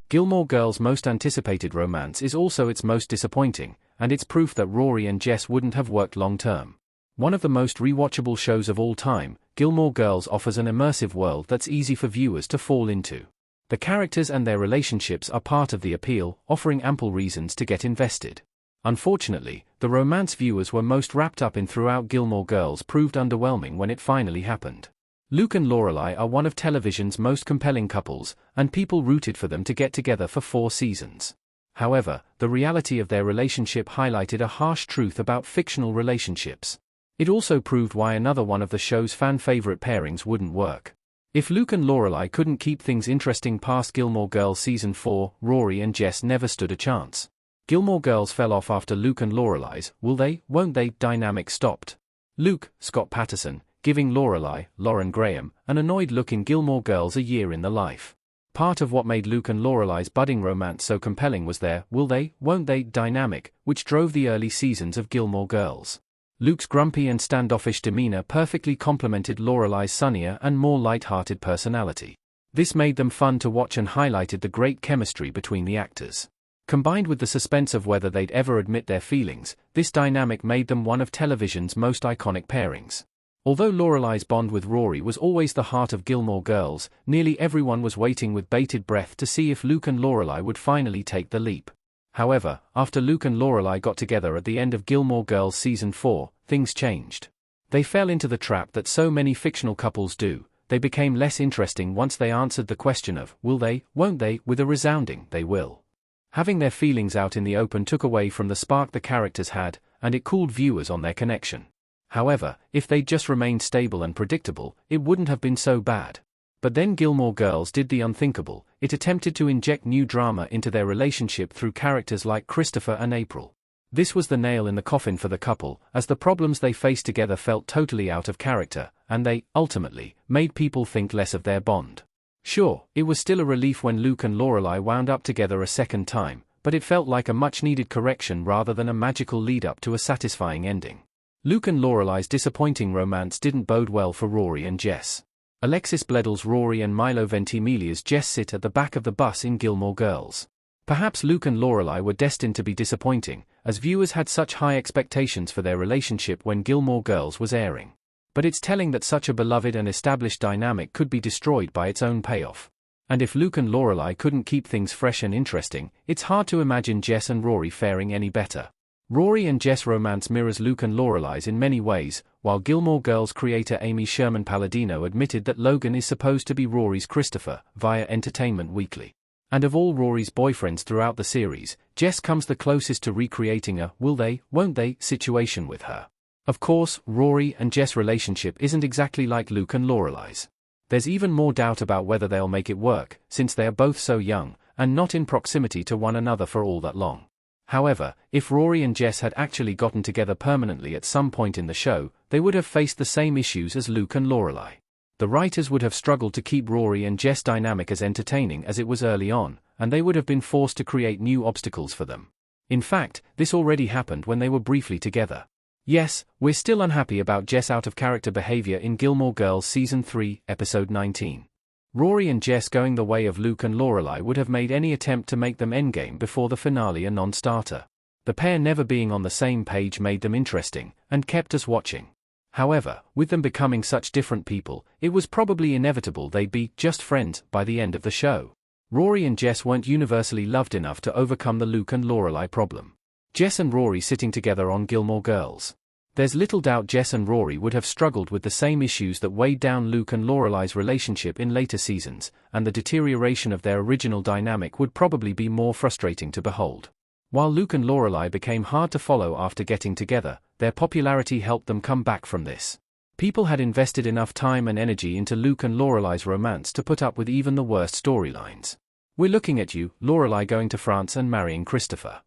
Gilmore Girls' most anticipated romance is also its most disappointing, and it's proof that Rory and Jess wouldn't have worked long-term. One of the most rewatchable shows of all time, Gilmore Girls offers an immersive world that's easy for viewers to fall into. The characters and their relationships are part of the appeal, offering ample reasons to get invested. Unfortunately, the romance viewers were most wrapped up in throughout Gilmore Girls proved underwhelming when it finally happened. Luke and Lorelai are one of television's most compelling couples, and people rooted for them to get together for 4 seasons. However, the reality of their relationship highlighted a harsh truth about fictional relationships. It also proved why another one of the show's fan-favorite pairings wouldn't work. If Luke and Lorelai couldn't keep things interesting past Gilmore Girls Season 4, Rory and Jess never stood a chance. Gilmore Girls fell off after Luke and Lorelai's will they, won't they dynamic stopped. Luke, Scott Patterson, giving Lorelai, Lauren Graham, an annoyed look in Gilmore Girls a year in the life. Part of what made Luke and Lorelai's budding romance so compelling was their will they, won't they dynamic, which drove the early seasons of Gilmore Girls. Luke's grumpy and standoffish demeanor perfectly complemented Lorelai's sunnier and more light-hearted personality. This made them fun to watch and highlighted the great chemistry between the actors. Combined with the suspense of whether they'd ever admit their feelings, this dynamic made them one of television's most iconic pairings. Although Lorelai's bond with Rory was always the heart of Gilmore Girls, nearly everyone was waiting with bated breath to see if Luke and Lorelai would finally take the leap. However, after Luke and Lorelai got together at the end of Gilmore Girls Season 4, things changed. They fell into the trap that so many fictional couples do. They became less interesting once they answered the question of, will they, won't they, with a resounding, they will. Having their feelings out in the open took away from the spark the characters had, and it cooled viewers on their connection. However, if they'd just remained stable and predictable, it wouldn't have been so bad. But then Gilmore Girls did the unthinkable. It attempted to inject new drama into their relationship through characters like Christopher and April. This was the nail in the coffin for the couple, as the problems they faced together felt totally out of character, and they, ultimately, made people think less of their bond. Sure, it was still a relief when Luke and Lorelai wound up together a second time, but it felt like a much-needed correction rather than a magical lead-up to a satisfying ending. Luke and Lorelai's disappointing romance didn't bode well for Rory and Jess. Alexis Bledell's Rory and Milo Ventimiglia's Jess sit at the back of the bus in Gilmore Girls. Perhaps Luke and Lorelai were destined to be disappointing, as viewers had such high expectations for their relationship when Gilmore Girls was airing. But it's telling that such a beloved and established dynamic could be destroyed by its own payoff. And if Luke and Lorelai couldn't keep things fresh and interesting, it's hard to imagine Jess and Rory faring any better. Rory and Jess romance mirrors Luke and Lorelai's in many ways, while Gilmore Girls creator Amy Sherman Palladino admitted that Logan is supposed to be Rory's Christopher, via Entertainment Weekly. And of all Rory's boyfriends throughout the series, Jess comes the closest to recreating a will they, won't they situation with her. Of course, Rory and Jess' relationship isn't exactly like Luke and Lorelai's. There's even more doubt about whether they'll make it work, since they are both so young, and not in proximity to one another for all that long. However, if Rory and Jess had actually gotten together permanently at some point in the show, they would have faced the same issues as Luke and Lorelai. The writers would have struggled to keep Rory and Jess' dynamic as entertaining as it was early on, and they would have been forced to create new obstacles for them. In fact, this already happened when they were briefly together. Yes, we're still unhappy about Jess' out-of-character behavior in Gilmore Girls Season 3, Episode 19. Rory and Jess going the way of Luke and Lorelai would have made any attempt to make them endgame before the finale a non-starter. The pair never being on the same page made them interesting, and kept us watching. However, with them becoming such different people, it was probably inevitable they'd be just friends by the end of the show. Rory and Jess weren't universally loved enough to overcome the Luke and Lorelai problem. Jess and Rory sitting together on Gilmore Girls. There's little doubt Jess and Rory would have struggled with the same issues that weighed down Luke and Lorelai's relationship in later seasons, and the deterioration of their original dynamic would probably be more frustrating to behold. While Luke and Lorelai became hard to follow after getting together, their popularity helped them come back from this. People had invested enough time and energy into Luke and Lorelai's romance to put up with even the worst storylines. We're looking at you, Lorelai going to France and marrying Christopher.